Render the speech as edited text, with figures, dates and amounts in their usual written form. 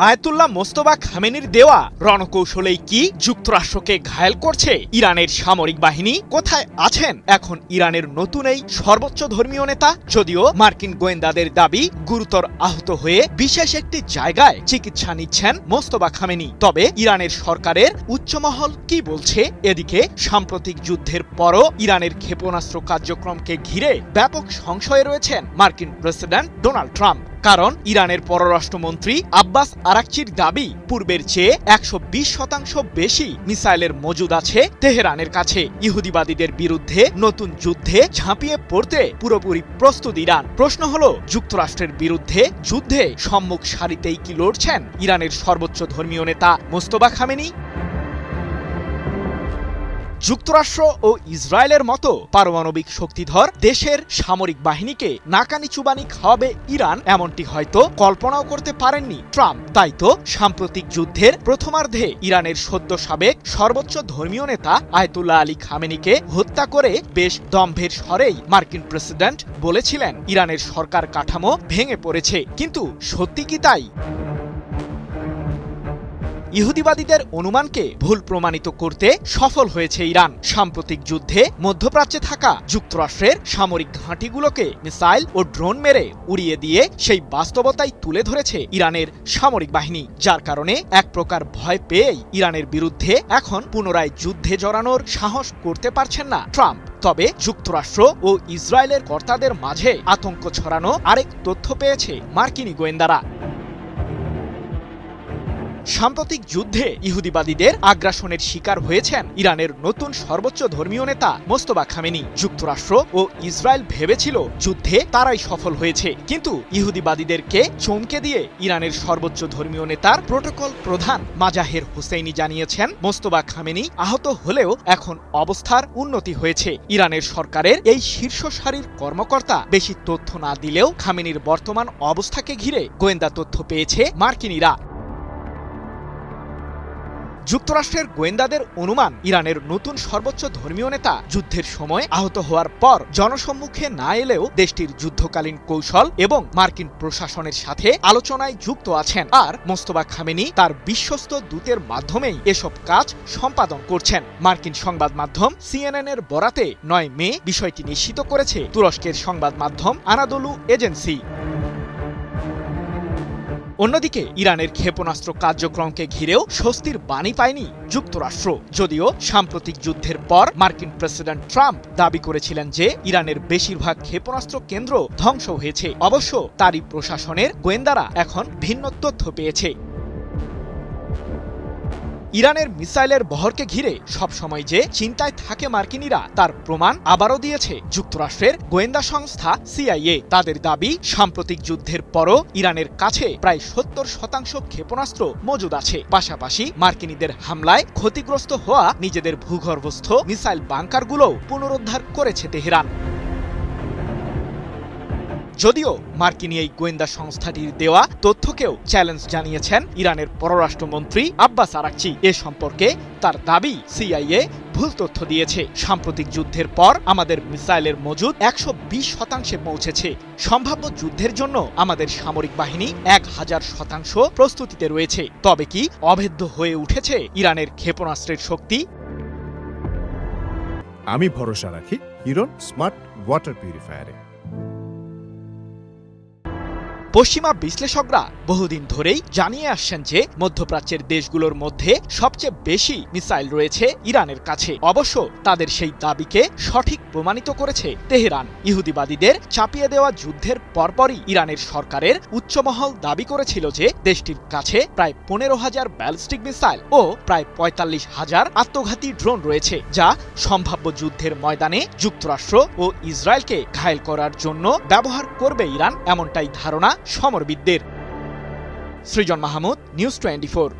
Ayatollah Mostafa খামেনির দেওয়া রণকৌশলেই কি যুক্তরাষ্ট্রকে ঘায়েল করছে ইরানের সামরিক বাহিনী? কোথায় আছেন এখন ইরানের নতুন এই সর্বোচ্চ ধর্মীয় নেতা? যদিও মার্কিন গোয়েন্দাদের দাবি গুরুতর আহত হয়ে বিশেষ একটি জায়গায় চিকিৎসা নিচ্ছেন মোস্তফা খামেনি, তবে ইরানের সরকারের উচ্চমহল কি বলছে? এদিকে সাম্প্রতিক যুদ্ধের পরও ইরানের ক্ষেপণাস্ত্র কার্যক্রমকে ঘিরে ব্যাপক সংশয়ে রয়েছেন মার্কিন প্রেসিডেন্ট ডোনাল্ড ট্রাম্প। কারণ ইরানের পররাষ্ট্রমন্ত্রী আব্বাস আরাকচির দাবি, পূর্বের চেয়ে ১২০% বেশি মিসাইলের মজুদ আছে তেহরানের কাছে। ইহুদিবাদীদের বিরুদ্ধে নতুন যুদ্ধে ঝাঁপিয়ে পড়তে পুরোপুরি প্রস্তুত ইরান। প্রশ্ন হলো, যুক্তরাষ্ট্রের বিরুদ্ধে যুদ্ধে সম্মুখ সারিতেই কি লড়ছেন ইরানের সর্বোচ্চ ধর্মীয় নেতা মোস্তফা খামেনি? যুক্তরাষ্ট্র ও ইসরায়েলের মতো পারমাণবিক শক্তিধর দেশের সামরিক বাহিনীকে নাকানি চুবানি খাওয়াবে ইরান, এমনটি হয়তো কল্পনাও করতে পারেননি ট্রাম্প। তাই তো সাম্প্রতিক যুদ্ধের প্রথমার্ধে ইরানের সদ্য সাবেক সর্বোচ্চ ধর্মীয় নেতা আয়াতুল্লাহ আলী খামেনিকে হত্যা করে বেশ দম্ভের স্বরেই মার্কিন প্রেসিডেন্ট বলেছিলেন ইরানের সরকার কাঠামো ভেঙে পড়েছে। কিন্তু সত্যি কি তাই? ইহুদিবাদীদের অনুমানকে ভুল প্রমাণিত করতে সফল হয়েছে ইরান। সাম্প্রতিক যুদ্ধে মধ্যপ্রাচ্যে থাকা যুক্তরাষ্ট্রের সামরিক ঘাঁটিগুলোকে মিসাইল ও ড্রোন মেরে উড়িয়ে দিয়ে সেই বাস্তবতাই তুলে ধরেছে ইরানের সামরিক বাহিনী, যার কারণে এক প্রকার ভয় পেয়েই ইরানের বিরুদ্ধে এখন পুনরায় যুদ্ধে জড়ানোর সাহস করতে পারছেন না ট্রাম্প। তবে যুক্তরাষ্ট্র ও ইসরায়েলের কর্তাদের মাঝে আতঙ্ক ছড়ানো আরেক তথ্য পেয়েছে মার্কিনী গোয়েন্দারা। সাম্প্রতিক যুদ্ধে ইহুদিবাদীদের আগ্রাসনের শিকার হয়েছেন ইরানের নতুন সর্বোচ্চ ধর্মীয় নেতা মোস্তফা খামেনি। যুক্তরাষ্ট্র ও ইসরায়েল ভেবেছিল যুদ্ধে তারাই সফল হয়েছে, কিন্তু ইহুদিবাদীদেরকে চমকে দিয়ে ইরানের সর্বোচ্চ ধর্মীয় নেতার প্রোটোকল প্রধান মাজাহের হুসেইনি জানিয়েছেন মোস্তফা খামেনি আহত হলেও এখন অবস্থার উন্নতি হয়েছে। ইরানের সরকারের এই শীর্ষ সারির কর্মকর্তা বেশি তথ্য না দিলেও খামেনির বর্তমান অবস্থাকে ঘিরে গোয়েন্দা তথ্য পেয়েছে মার্কিনীরা। যুক্তরাষ্ট্রের গোয়েন্দাদের অনুমান, ইরানের নতুন সর্বোচ্চ ধর্মীয় নেতা যুদ্ধের সময় আহত হওয়ার পর জনসম্মুখে না এলেও দেশটির যুদ্ধকালীন কৌশল এবং মার্কিন প্রশাসনের সাথে আলোচনায় যুক্ত আছেন। আর মোস্তফা খামেনি তার বিশ্বস্ত দূতের মাধ্যমেই এসব কাজ সম্পাদন করছেন। মার্কিন সংবাদ মাধ্যম CNN এর বরাতে ৯ মে বিষয়টি নিশ্চিত করেছে তুরস্কের সংবাদ মাধ্যম আনাদোলু এজেন্সি। অন্যদিকে ইরানের ক্ষেপণাস্ত্র কার্যক্রমকে ঘিরেও স্বস্তির বাণী পায়নি যুক্তরাষ্ট্র। যদিও সাম্প্রতিক যুদ্ধের পর মার্কিন প্রেসিডেন্ট ট্রাম্প দাবি করেছিলেন যে ইরানের বেশিরভাগ ক্ষেপণাস্ত্র কেন্দ্র ধ্বংস হয়েছে। অবশ্য তারই প্রশাসনের গোয়েন্দারা এখন ভিন্ন তথ্য পেয়েছে। ইরানের মিসাইলের বহরকে ঘিরে সবসময় যে চিন্তায় থাকে মার্কিনীরা, তার প্রমাণ আবারও দিয়েছে যুক্তরাষ্ট্রের গোয়েন্দা সংস্থা CIA। তাদের দাবি, সাম্প্রতিক যুদ্ধের পরও ইরানের কাছে প্রায় 70% ক্ষেপণাস্ত্র মজুদ আছে। পাশাপাশি মার্কিনীদের হামলায় ক্ষতিগ্রস্ত হওয়া নিজেদের ভূগর্ভস্থ মিসাইল বাংকারগুলোও পুনরুদ্ধার করেছে তেহরান। যদিও মার্কিন এই গোয়েন্দা সংস্থাটির দেওয়া তথ্যকেও চ্যালেঞ্জ জানিয়েছেন ইরানের পররাষ্ট্রমন্ত্রী আব্বাস আরাকচি। এ সম্পর্কে তার দাবি, CIA ভুল তথ্য দিয়েছে। সাম্প্রতিক যুদ্ধের পর আমাদের মিসাইলের মজুদ ১২০% পৌঁছেছে। সম্ভাব্য যুদ্ধের জন্য আমাদের সামরিক বাহিনী ১০০০% প্রস্তুতিতে রয়েছে। তবে কি অভেদ্য হয়ে উঠেছে ইরানের ক্ষেপণাস্ত্রের শক্তি? আমি ভরসা রাখি হিরন স্মার্ট ওয়াটার পিউরিফায়ারে। পশ্চিমা বিশ্লেষকরা বহুদিন ধরেই জানিয়ে আসছেন যে মধ্যপ্রাচ্যের দেশগুলোর মধ্যে সবচেয়ে বেশি মিসাইল রয়েছে ইরানের কাছে। অবশ্য তাদের সেই দাবিকে সঠিক প্রমাণিত করেছে তেহরান। ইহুদিবাদীদের চাপিয়ে দেওয়া যুদ্ধের পরপরই ইরানের সরকারের উচ্চমহল দাবি করেছিল যে দেশটির কাছে প্রায় ১৫,০০০ ব্যালিস্টিক মিসাইল ও প্রায় ৪৫,০০০ আত্মঘাতী ড্রোন রয়েছে, যা সম্ভাব্য যুদ্ধের ময়দানে যুক্তরাষ্ট্র ও ইসরায়েলকে ঘায়েল করার জন্য ব্যবহার করবে ইরান, এমনটাই ধারণা সমরবিদদের। সৃজন মাহমুদ, নিউজ 24।